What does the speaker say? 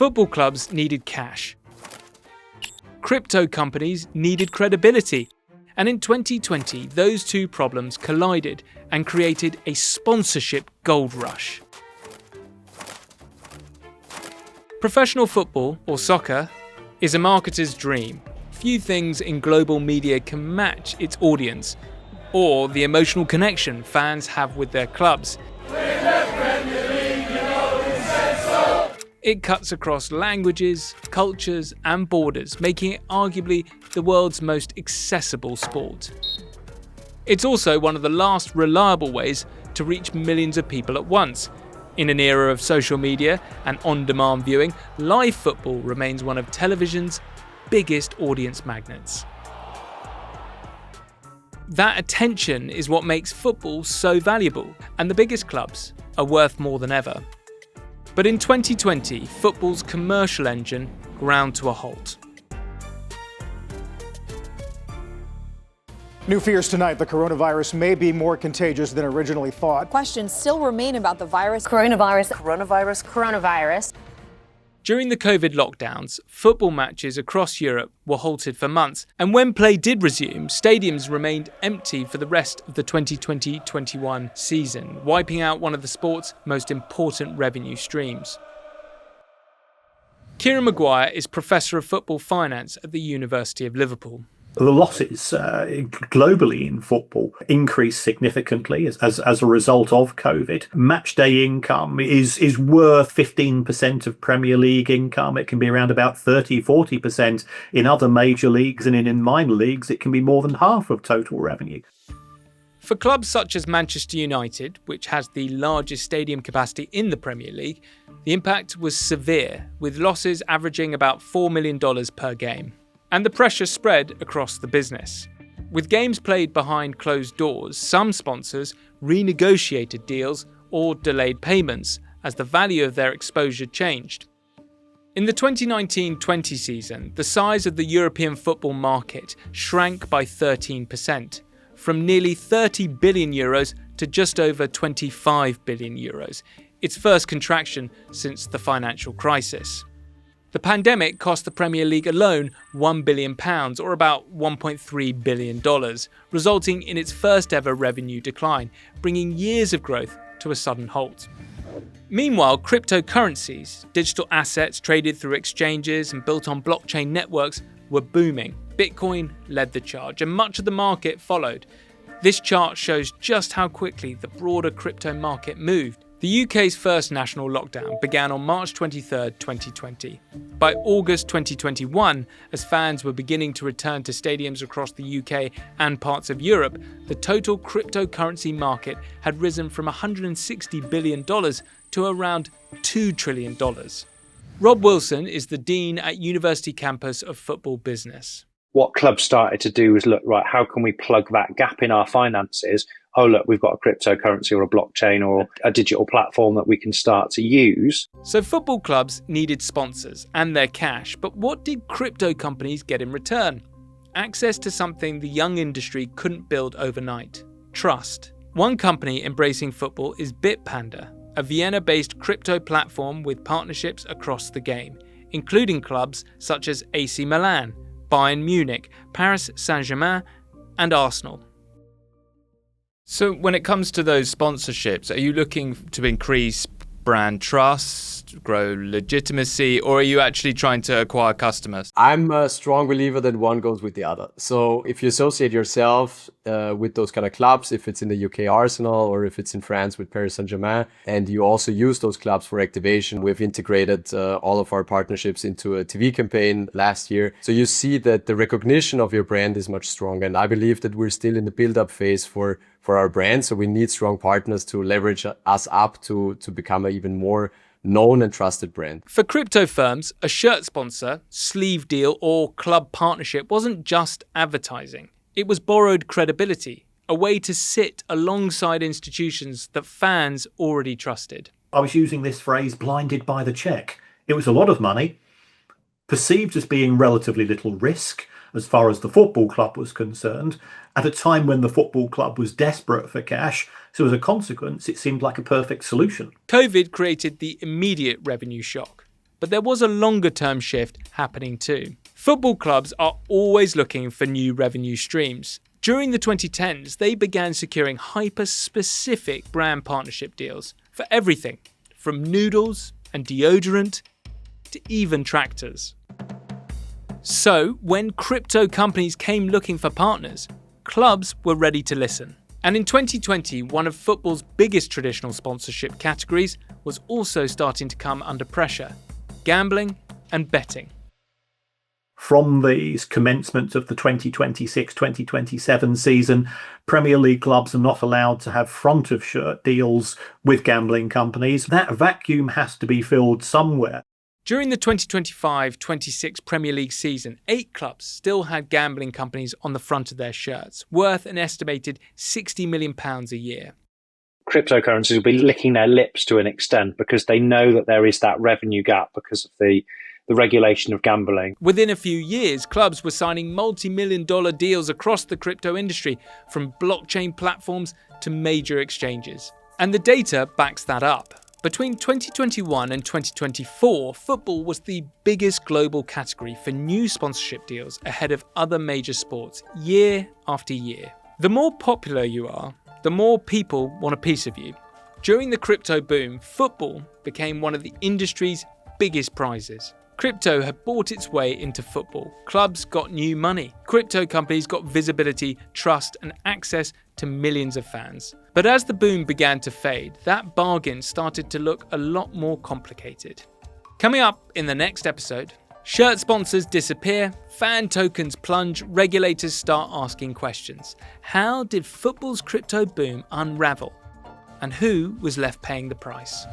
Football clubs needed cash. Crypto companies needed credibility. And in 2020, those two problems collided and created a sponsorship gold rush. Professional football, or soccer, is a marketer's dream. Few things in global media can match its audience, or the emotional connection fans have with their clubs. It cuts across languages, cultures, and borders, making it arguably the world's most accessible sport. It's also one of the last reliable ways to reach millions of people at once. In an era of social media and on-demand viewing, live football remains one of television's biggest audience magnets. That attention is what makes football so valuable, and the biggest clubs are worth more than ever. But in 2020, football's commercial engine ground to a halt. New fears tonight. The coronavirus may be more contagious than originally thought. Questions still remain about the virus. Coronavirus. During the COVID lockdowns, football matches across Europe were halted for months, and when play did resume, stadiums remained empty for the rest of the 2020-21 season, wiping out one of the sport's most important revenue streams. Kieran Maguire is Professor of Football Finance at the University of Liverpool. The losses globally in football increased significantly as a result of COVID. Match day income is worth 15% of Premier League income. It can be around about 30-40% in other major leagues, and in minor leagues it can be more than half of total revenue. For clubs such as Manchester United, which has the largest stadium capacity in the Premier League, the impact was severe, with losses averaging about $4 million per game. And the pressure spread across the business. With games played behind closed doors, some sponsors renegotiated deals or delayed payments as the value of their exposure changed. In the 2019-20 season, the size of the European football market shrank by 13%, from nearly €30 billion to just over €25 billion, its first contraction since the financial crisis. The pandemic cost the Premier League alone £1 billion, or about $1.3 billion, resulting in its first ever revenue decline, bringing years of growth to a sudden halt. Meanwhile, cryptocurrencies, digital assets traded through exchanges and built on blockchain networks, were booming. Bitcoin led the charge, and much of the market followed. This chart shows just how quickly the broader crypto market moved. The UK's first national lockdown began on March 23, 2020. By August 2021, as fans were beginning to return to stadiums across the UK and parts of Europe, the total cryptocurrency market had risen from $160 billion to around $2 trillion. Rob Wilson is the Dean at University Campus of Football Business. What clubs started to do was look, right, how can we plug that gap in our finances? Oh, look, we've got a cryptocurrency or a blockchain or a digital platform that we can start to use. So football clubs needed sponsors and their cash, but what did crypto companies get in return? Access to something the young industry couldn't build overnight: trust. One company embracing football is Bitpanda, a Vienna-based crypto platform with partnerships across the game, including clubs such as AC Milan, Bayern Munich, Paris Saint-Germain, and Arsenal. So when it comes to those sponsorships, are you looking to increase brand trust, grow legitimacy, or are you actually trying to acquire customers? I'm a strong believer that one goes with the other. So if you associate yourself with those kind of clubs, if it's in the UK Arsenal or if it's in France with Paris Saint-Germain, and you also use those clubs for activation, we've integrated all of our partnerships into a TV campaign last year. So you see that the recognition of your brand is much stronger. And I believe that we're still in the build-up phase for our brand. So we need strong partners to leverage us up to become an even more known and trusted brand. For crypto firms, a shirt sponsor, sleeve deal, or club partnership wasn't just advertising. It was borrowed credibility, a way to sit alongside institutions that fans already trusted. I was using this phrase, blinded by the check. It was a lot of money, perceived as being relatively little risk as far as the football club was concerned, at a time when the football club was desperate for cash. So as a consequence, it seemed like a perfect solution. COVID created the immediate revenue shock. but there was a longer term shift happening too. Football clubs are always looking for new revenue streams. During the 2010s, they began securing hyper-specific brand partnership deals for everything from noodles and deodorant to even tractors. So, when crypto companies came looking for partners, clubs were ready to listen. And in 2020, one of football's biggest traditional sponsorship categories was also starting to come under pressure: gambling and betting. From the commencement of the 2026-2027 season, Premier League clubs are not allowed to have front-of-shirt deals with gambling companies. That vacuum has to be filled somewhere. During the 2025-26 Premier League season, 8 clubs still had gambling companies on the front of their shirts, worth an estimated £60 million a year. Cryptocurrencies will be licking their lips to an extent because they know that there is that revenue gap because of the regulation of gambling. Within a few years, clubs were signing multi-million-dollar deals across the crypto industry, from blockchain platforms to major exchanges. And the data backs that up. Between 2021 and 2024, football was the biggest global category for new sponsorship deals ahead of other major sports year after year. The more popular you are, the more people want a piece of you. During the crypto boom, football became one of the industry's biggest prizes. Crypto had bought its way into football. Clubs got new money. Crypto companies got visibility, trust, and access to millions of fans. But as the boom began to fade, that bargain started to look a lot more complicated. Coming up in the next episode, shirt sponsors disappear, fan tokens plunge, regulators start asking questions. How did football's crypto boom unravel? And who was left paying the price?